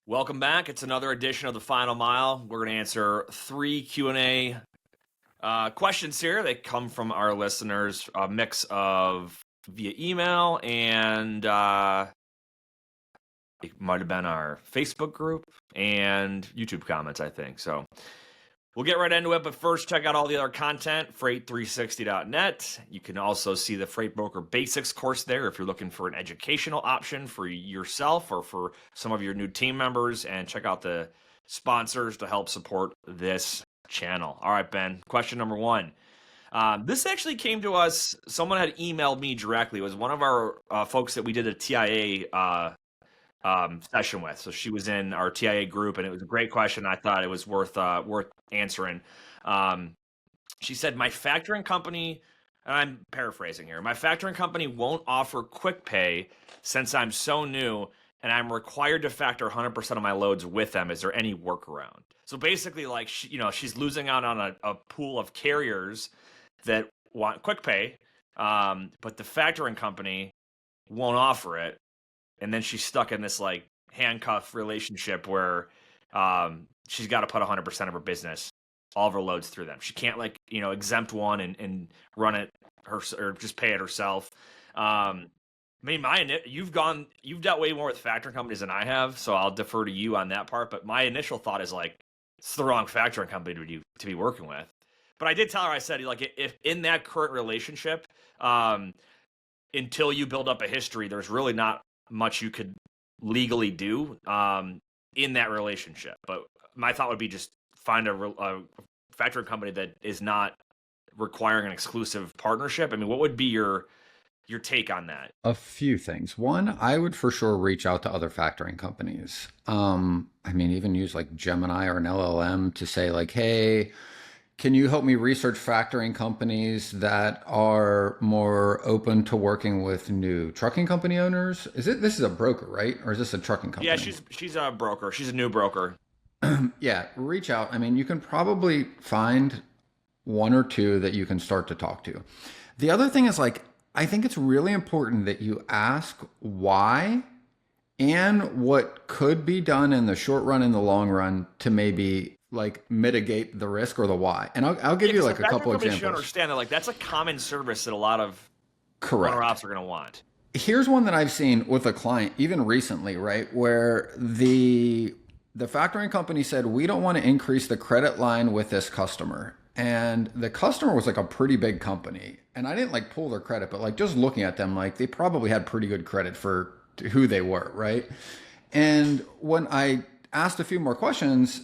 Welcome back. It's another edition of the Final Mile. We're going to answer 3 Q&A questions here. They come from our listeners, a mix of via email and it might have been our Facebook group and YouTube comments, I think. So we'll get right into it, but first check out all the other content, freight360.net. You can also see the Freight Broker Basics course there if you're looking for an educational option for yourself or for some of your new team members, and check out the sponsors to help support this channel. All right, Ben, question number 1. This actually came to us, someone had emailed me directly. It was one of our folks that we did a TIA session with. So she was in our TIA group, and it was a great question. I thought it was worth answering. She said, my factoring company, and I'm paraphrasing here, my factoring company won't offer quick pay since I'm so new and I'm required to factor 100% of my loads with them. Is there any workaround? So basically, like, she's losing out on a pool of carriers that want quick pay, but the factoring company won't offer it. And then she's stuck in this like handcuff relationship where she's got to put 100% of her business, all of her loads through them. She can't exempt one and run it or just pay it herself. I mean, you've dealt way more with factoring companies than I have, so I'll defer to you on that part. But my initial thought is like, it's the wrong factoring company to be working with. But I did tell her, I said, like, if in that current relationship, until you build up a history, there's really not much you could legally do in that relationship. But my thought would be just find a factoring company that is not requiring an exclusive partnership. I mean, what would be your take on that? A few things. One, I would for sure reach out to other factoring companies. I mean, even use like Gemini or an LLM to say like, hey, can you help me research factoring companies that are more open to working with new trucking company owners? This is a broker, right? Or is this a trucking company? Yeah, she's a broker. She's a new broker. Yeah, reach out. I mean, you can probably find 1 or 2 that you can start to talk to. The other thing is like, I think it's really important that you ask why and what could be done in the short run and the long run to maybe like mitigate the risk or the why. And I'll give you like a couple examples. You should understand that like that's a common service that a lot of owner-ops are going to want. Here's one that I've seen with a client even recently, right? Where the factoring company said, we don't want to increase the credit line with this customer. And the customer was like a pretty big company. And I didn't like pull their credit, but like just looking at them, like they probably had pretty good credit for who they were, right? And when I asked a few more questions,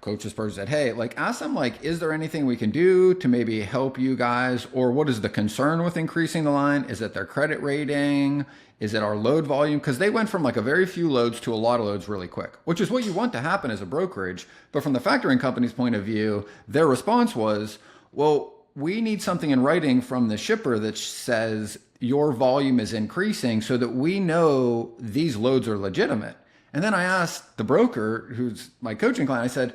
Coach Disperse said, hey, like ask them like, is there anything we can do to maybe help you guys? Or what is the concern with increasing the line? Is it their credit rating? Is it our load volume? Because they went from like a very few loads to a lot of loads really quick, which is what you want to happen as a brokerage. But from the factoring company's point of view, their response was, well, we need something in writing from the shipper that says your volume is increasing so that we know these loads are legitimate. And then I asked the broker, who's my coaching client, I said,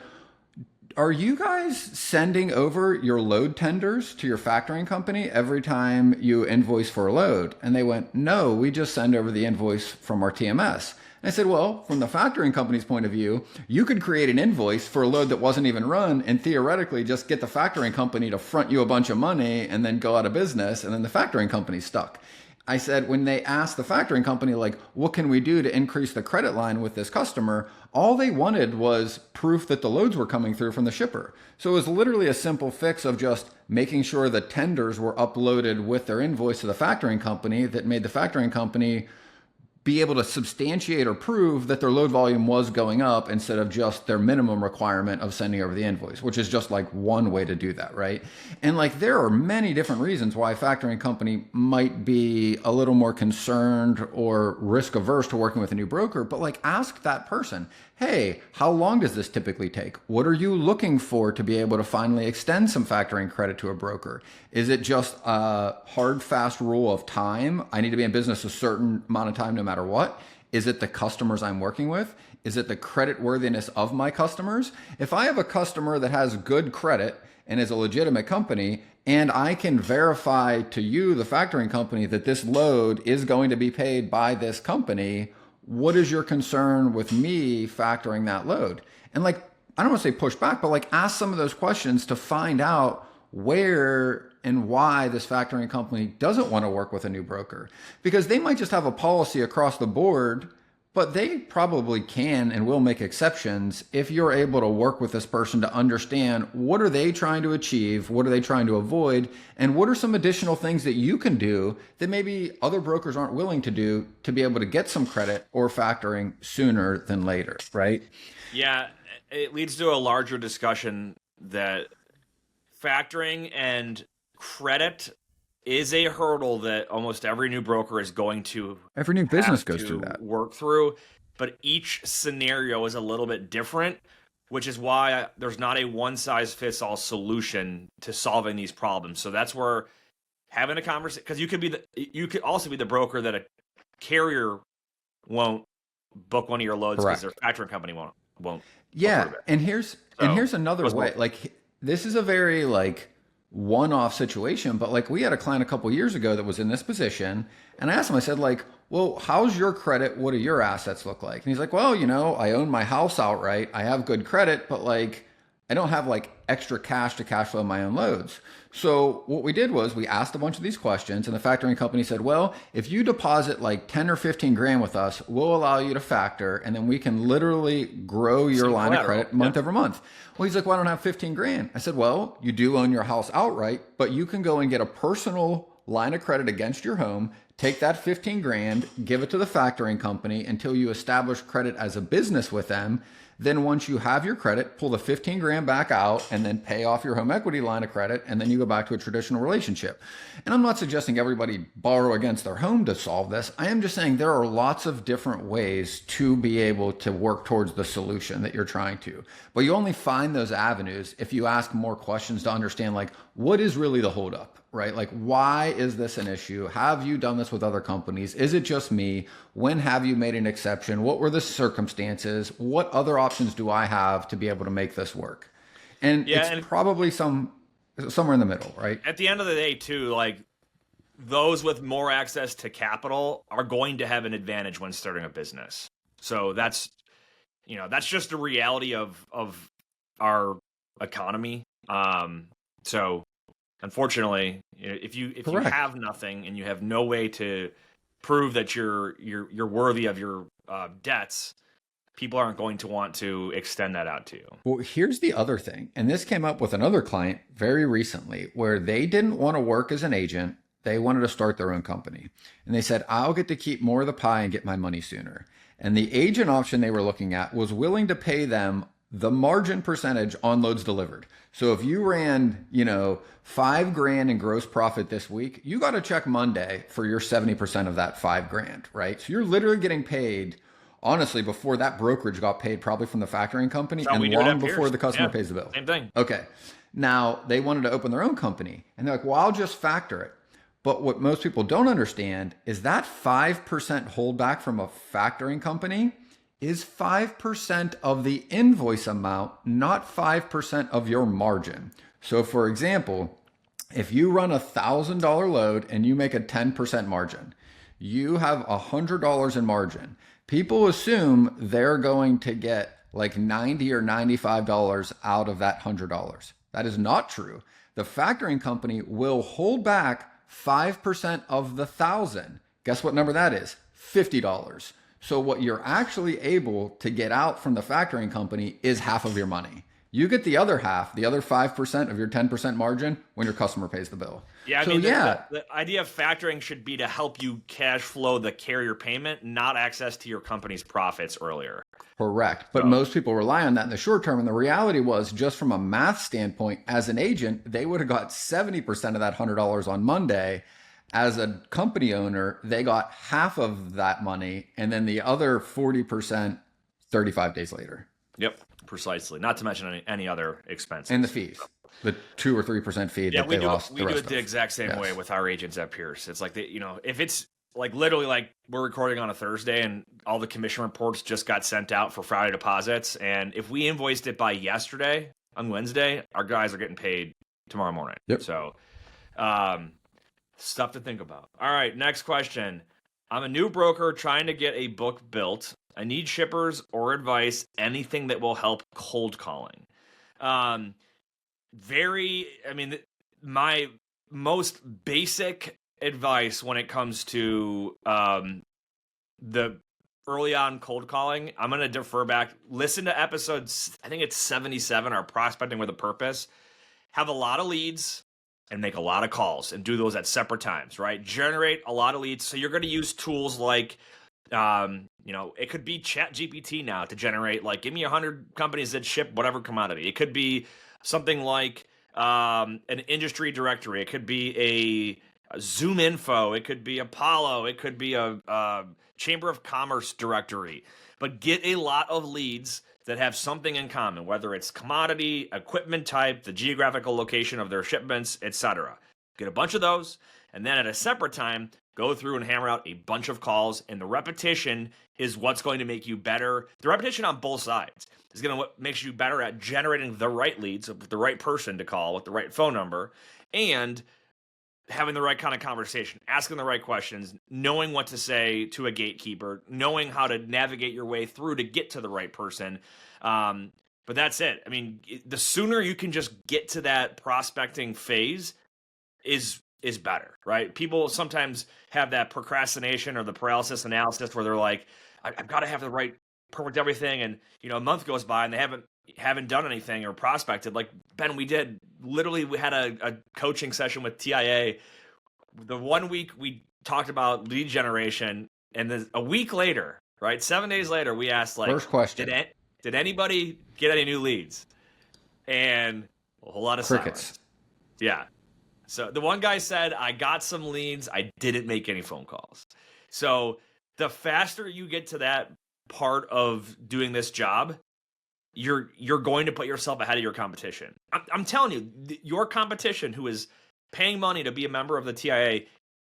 are you guys sending over your load tenders to your factoring company every time you invoice for a load? And they went, no, we just send over the invoice from our TMS. And I said, well, from the factoring company's point of view, you could create an invoice for a load that wasn't even run and theoretically just get the factoring company to front you a bunch of money and then go out of business, and then the factoring company's stuck. I said, when they asked the factoring company, like, what can we do to increase the credit line with this customer? All they wanted was proof that the loads were coming through from the shipper. So it was literally a simple fix of just making sure the tenders were uploaded with their invoice to the factoring company that made the factoring company be able to substantiate or prove that their load volume was going up instead of just their minimum requirement of sending over the invoice, which is just like one way to do that, right? And like there are many different reasons why a factoring company might be a little more concerned or risk averse to working with a new broker, but like ask that person, hey, how long does this typically take? What are you looking for to be able to finally extend some factoring credit to a broker? Is it just a hard, fast rule of time? I need to be in business a certain amount of time no matter what. Is it the customers I'm working with? Is it the credit worthiness of my customers? If I have a customer that has good credit and is a legitimate company, and I can verify to you, the factoring company, that this load is going to be paid by this company, what is your concern with me factoring that load? And like, I don't want to say push back, but like ask some of those questions to find out where and why this factoring company doesn't want to work with a new broker. Because they might just have a policy across the board, but they probably can and will make exceptions if you're able to work with this person to understand what are they trying to achieve, what are they trying to avoid, and what are some additional things that you can do that maybe other brokers aren't willing to do to be able to get some credit or factoring sooner than later, right? Yeah, it leads to a larger discussion that factoring and credit is a hurdle that almost every new broker is going to every new business goes through that, work through, but each scenario is a little bit different, which is why there's not a one size fits all solution to solving these problems. So that's where having a conversation, because you could also be the broker that a carrier won't book one of your loads because their factoring company won't. Yeah, and here's another way. Like this is a very like one-off situation, but like we had a client a couple years ago that was in this position, and I asked him, I said like, well, how's your credit? What do your assets look like? And he's like, well, I own my house outright. I have good credit, but like I don't have like extra cash to cash flow my own loads. So what we did was we asked a bunch of these questions, and the factoring company said, well, if you deposit like 10 or 15 grand with us, we'll allow you to factor, and then we can literally grow your line of credit month over month. Well, he's like, well, I don't have 15 grand. I said, well, you do own your house outright, but you can go and get a personal line of credit against your home, take that 15 grand, give it to the factoring company until you establish credit as a business with them. Then once you have your credit, pull the 15 grand back out and then pay off your home equity line of credit. And then you go back to a traditional relationship. And I'm not suggesting everybody borrow against their home to solve this. I am just saying there are lots of different ways to be able to work towards the solution that you're trying to. But you only find those avenues if you ask more questions to understand like, what is really the holdup? Right? Like, why is this an issue? Have you done this with other companies? Is it just me? When have you made an exception? What were the circumstances? What other options do I have to be able to make this work? And it's probably somewhere in the middle, right? At the end of the day, too, like those with more access to capital are going to have an advantage when starting a business. So that's just a reality of our economy. So unfortunately, if you have nothing and you have no way to prove that you're worthy of your debts, people aren't going to want to extend that out to you. Well, here's the other thing, and this came up with another client very recently where they didn't want to work as an agent. They wanted to start their own company. And they said, I'll get to keep more of the pie and get my money sooner. And the agent option they were looking at was willing to pay them the margin percentage on loads delivered. So if you ran, $5 grand in gross profit this week, you got a check Monday for your 70% of that $5 grand, right? So you're literally getting paid, honestly, before that brokerage got paid, probably from the factoring company, and long before the customer pays the bill. Same thing. Okay. Now they wanted to open their own company, and they're like, well, I'll just factor it. But what most people don't understand is that 5% holdback from a factoring company is 5% of the invoice amount, not 5% of your margin. So for example, if you run $1,000 load and you make a 10% margin, you have $100 in margin. People assume they're going to get like $90 or $95 out of that $100. That is not true. The factoring company will hold back 5% of the 1,000. Guess what number that is? $50. So what you're actually able to get out from the factoring company is half of your money. You get the other half, the other 5% of your 10% margin when your customer pays the bill. Yeah, the idea of factoring should be to help you cash flow the carrier payment, not access to your company's profits earlier. Correct. But most people rely on that in the short term. And the reality was, just from a math standpoint, as an agent, they would have got 70% of that $100 on Monday. As a company owner, they got half of that money, and then the other 40% 35 days later. Yep, precisely. Not to mention any other expenses. And the fees. The 2 or 3% fee that they lost. We do it the exact same way with our agents at Pierce. It's like, if it's like literally like we're recording on a Thursday and all the commission reports just got sent out for Friday deposits, and if we invoiced it by yesterday on Wednesday, our guys are getting paid tomorrow morning. Yep. So, stuff to think about. All right, next question. I'm a new broker trying to get a book built. I need shippers or advice, anything that will help cold calling. Um, my most basic advice when it comes to the early on cold calling, I'm going to defer back. Listen to episodes, I think it's 77, our Prospecting with a Purpose. Have a lot of leads and make a lot of calls and do those at separate times, right? Generate a lot of leads. So you're going to use tools like, it could be Chat GPT now to generate, like, give me 100 companies that ship whatever commodity. It could be something like an industry directory. It could be a Zoom Info. It could be Apollo. It could be a Chamber of Commerce directory. But get a lot of leads that have something in common, whether it's commodity, equipment type, the geographical location of their shipments, etc. Get a bunch of those, and then at a separate time, go through and hammer out a bunch of calls, and the repetition is what's going to make you better. The repetition on both sides is going to what makes you better at generating the right leads, with the right person to call, with the right phone number, and having the right kind of conversation, asking the right questions, knowing what to say to a gatekeeper, knowing how to navigate your way through to get to the right person. But that's it. I mean, the sooner you can just get to that prospecting phase is better, right? People sometimes have that procrastination or the paralysis analysis where they're like, I've got to have the right perfect everything. And, a month goes by and they haven't done anything or prospected. Like, Ben, we had a coaching session with TIA. The 1 week we talked about lead generation, and then a week later, right, 7 days later, we asked, like, first question, did anybody get any new leads? And a whole lot of crickets. Silence. Yeah. So the one guy said, I got some leads, I didn't make any phone calls. So the faster you get to that part of doing this job, you're going to put yourself ahead of your competition. I'm telling you, your competition who is paying money to be a member of the TIA,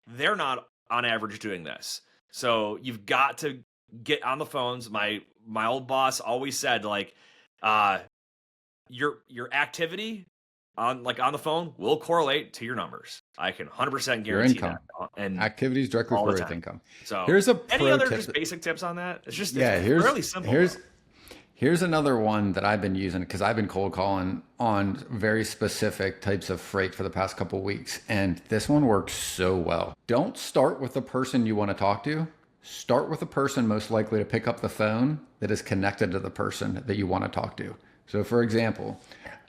they're not on average doing this. So you've got to get on the phones. My old boss always said, like, your activity on the phone will correlate to your numbers. I can 100% guarantee your income. that. And activities directly correlate to income. So here's any other just basic tips on that? It's just here's really simple. Here's another one that I've been using because I've been cold calling on very specific types of freight for the past couple of weeks. And this one works so well. Don't start with the person you want to talk to. Start with the person most likely to pick up the phone that is connected to the person that you want to talk to. So for example,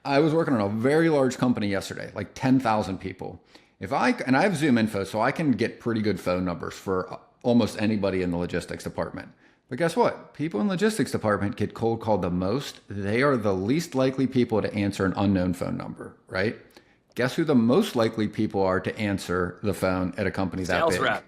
I was working on a very large company yesterday, like 10,000 people. I have Zoom Info, so I can get pretty good phone numbers for almost anybody in the logistics department. But guess what? People in logistics department get cold called the most. They are the least likely people to answer an unknown phone number, right? Guess who the most likely people are to answer the phone at a company that big? Sales rep.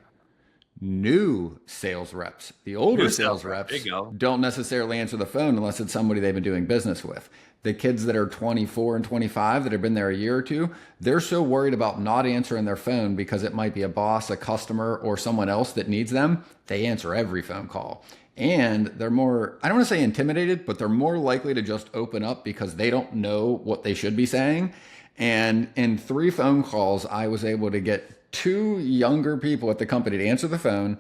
New sales reps. The older sales reps don't necessarily answer the phone unless it's somebody they've been doing business with. The kids that are 24 and 25 that have been there a year or two, they're so worried about not answering their phone because it might be a boss, a customer, or someone else that needs them. They answer every phone call. And they're more, I don't want to say intimidated, but they're more likely to just open up because they don't know what they should be saying. And in 3 phone calls, I was able to get 2 younger people at the company to answer the phone,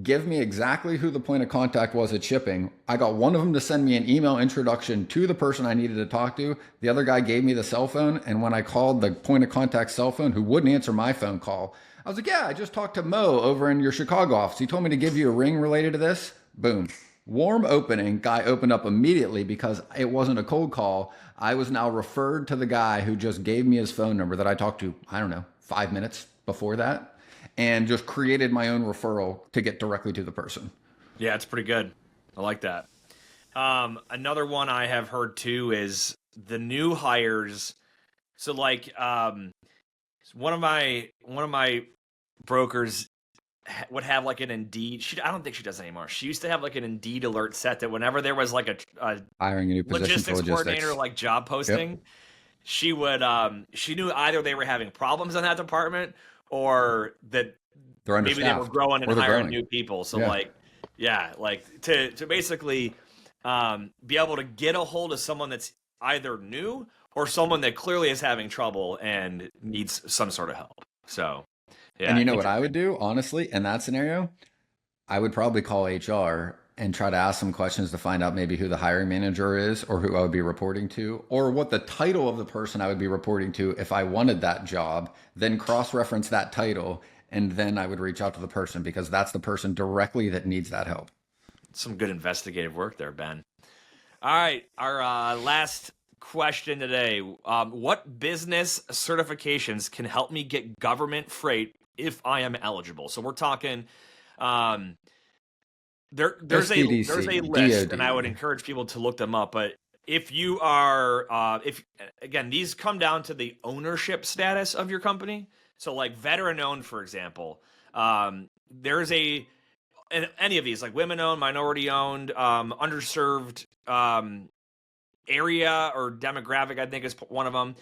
give me exactly who the point of contact was at shipping. I got one of them to send me an email introduction to the person I needed to talk to. The other guy gave me the cell phone. And when I called the point of contact cell phone, who wouldn't answer my phone call, I was like, yeah, I just talked to Mo over in your Chicago office. He told me to give you a ring related to this. Boom. Warm opening. Guy opened up immediately because it wasn't a cold call. I was now referred to the guy who just gave me his phone number that I talked to, 5 minutes before that, and just created my own referral to get directly to the person. Yeah, it's pretty good. I like that. Another one I have heard too is the new hires. So like one of my brokers would have like an Indeed. I don't think she does anymore. She used to have like an Indeed alert set that whenever there was like a hiring a new position logistics coordinator like job posting, yep, she would she knew either they were having problems in that department or that maybe they were growing and hiring new people. So to basically be able to get a hold of someone that's either new or someone that clearly is having trouble and needs some sort of help. So, yeah. And you know what I would do, honestly, in that scenario? I would probably call HR and try to ask some questions to find out maybe who the hiring manager is or who I would be reporting to or what the title of the person I would be reporting to if I wanted that job, then cross-reference that title, and then I would reach out to the person because that's the person directly that needs that help. Some good investigative work there, Ben. All right, our last question today. What business certifications can help me get government freight if I am eligible? So we're talking there's a list, and I would encourage people to look them up. But if you are, if again, these come down to the ownership status of your company. So like veteran owned, for example, there's a and any of these like women owned, minority owned, underserved area or demographic, I think is one of them.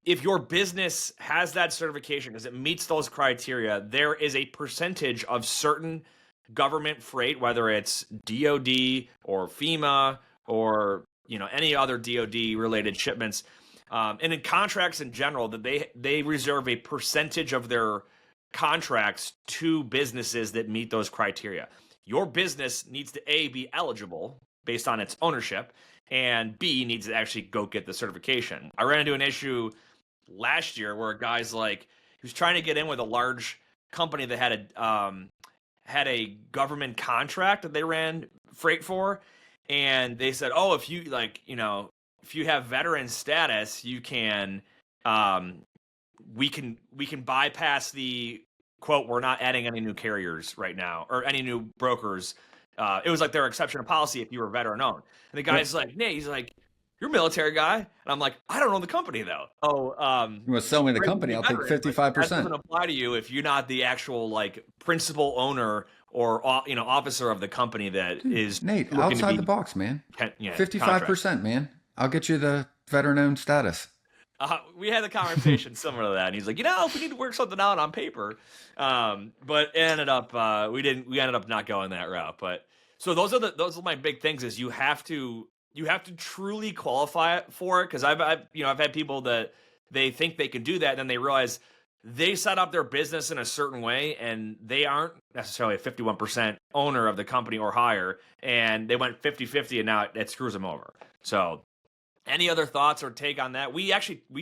If your business has that certification because it meets those criteria, there is a percentage of certain government freight, whether it's DoD or FEMA or any other DoD related shipments, and in contracts in general, that they reserve a percentage of their contracts to businesses that meet those criteria. Your business needs to A, be eligible based on its ownership, and B, needs to actually go get the certification. I ran into an issue last year where a guy's like, he was trying to get in with a large company that had a government contract that they ran freight for, and they said, oh, if you if you have veteran status, you can we can bypass the quote, we're not adding any new carriers right now or any new brokers. It was like their exception of policy if you were veteran owned. And the guy's like, Nate, he's like, you're a military guy. And I'm like, I don't own the company though. Oh, you want to sell me the company? I'll take 55%. That doesn't apply to you if you're not the actual like principal owner or officer of the company that is. Nate, outside the box, man. 55%, man. I'll get you the veteran owned status. We had a conversation similar to that, and he's like, if we need to work something out on paper, but it ended up we ended up not going that route. But so those are my big things. Is you have to truly qualify for it, because I've had people that they think they can do that, and then they realize they set up their business in a certain way, and they aren't necessarily a 51% owner of the company or higher, and they went 50-50, and now it screws them over. So. Any other thoughts or take on that? We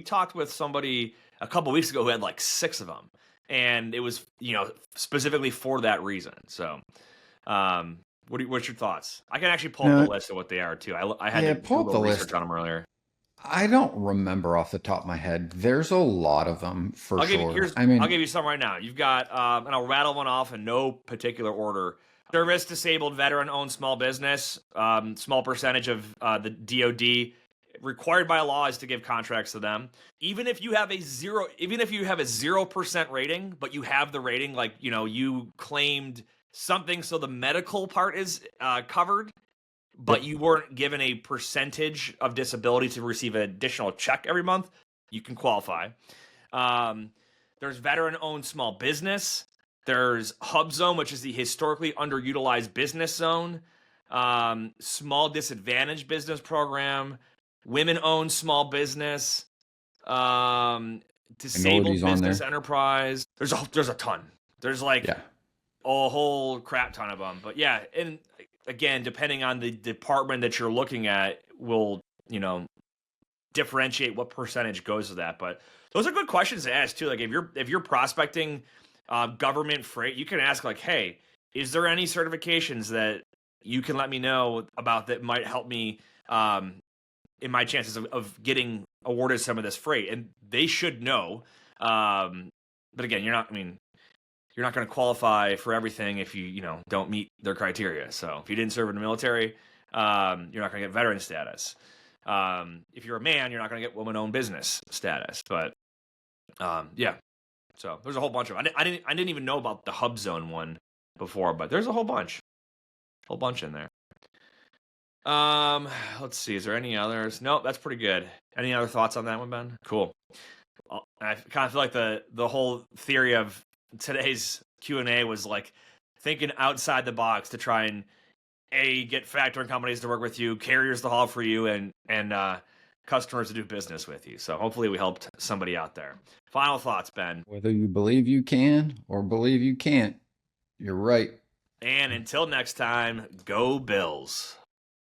talked with somebody a couple weeks ago who had like 6 of them, and it was specifically for that reason. So, what's your thoughts? I can actually pull up the list of what they are too. I had to pull up the research on them earlier. I don't remember off the top of my head. There's a lot of them for sure. I'll give you some right now. You've got, and I'll rattle one off in no particular order. Service disabled veteran owned small business, small percentage of the DoD. Required by law is to give contracts to them. Even if you have a 0% rating, but you have the rating, like, you claimed something, so the medical part is covered, but you weren't given a percentage of disability to receive an additional check every month, you can qualify. There's veteran-owned small business. There's Hub Zone, which is the historically underutilized business zone. Small disadvantaged business program. Women-owned small business, disabled business enterprise. There's a ton. There's a whole crap ton of them. But yeah, and again, depending on the department that you're looking at, will differentiate what percentage goes to that. But those are good questions to ask too. Like if you're prospecting government freight, you can ask like, hey, is there any certifications that you can let me know about that might help me in my chances of getting awarded some of this freight? And they should know. But again, you're not going to qualify for everything if you don't meet their criteria. So if you didn't serve in the military, you're not going to get veteran status. If you're a man, you're not going to get woman-owned business status. But yeah, so there's a whole bunch of them. I didn't even know about the Hub Zone one before, but there's a whole bunch in there. Let's see. Is there any others? Nope, that's pretty good. Any other thoughts on that one, Ben? Cool. I kind of feel like the whole theory of today's Q&A was like thinking outside the box to try and get factoring companies to work with you, carriers to haul for you, and customers to do business with you. So hopefully we helped somebody out there. Final thoughts, Ben. Whether you believe you can or believe you can't, you're right. And until next time, go Bills.